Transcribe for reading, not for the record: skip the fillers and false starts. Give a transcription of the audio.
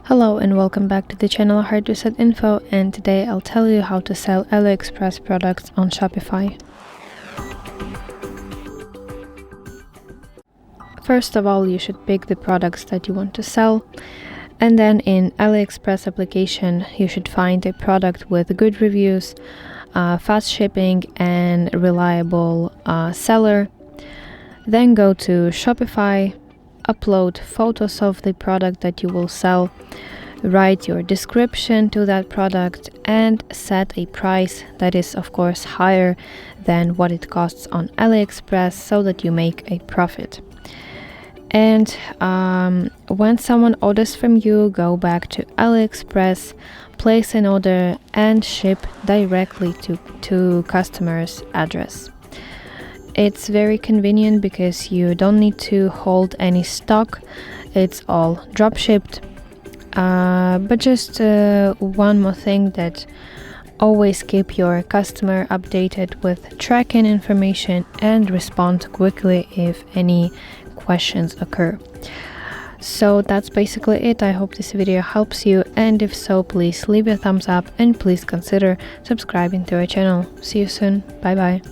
Hello and welcome back to the channel HardReset.Info, and today I'll tell you how to sell AliExpress products on Shopify. First of all, you should pick the products that you want to sell, and then in AliExpress application you should find a product with good reviews, fast shipping and reliable seller. Then go to Shopify, upload photos of the product that you will sell, write your description to that product, and set a price that is of course higher than what it costs on AliExpress so that you make a profit. And when someone orders from you, go back to AliExpress, place an order and ship directly to customer's address. It's very convenient because you don't need to hold any stock. It's all drop shipped. But just one more thing, that always keep your customer updated with tracking information and respond quickly if any questions occur. So that's basically it. I hope this video helps you, and if so, please leave a thumbs up and please consider subscribing to our channel. See you soon. Bye bye.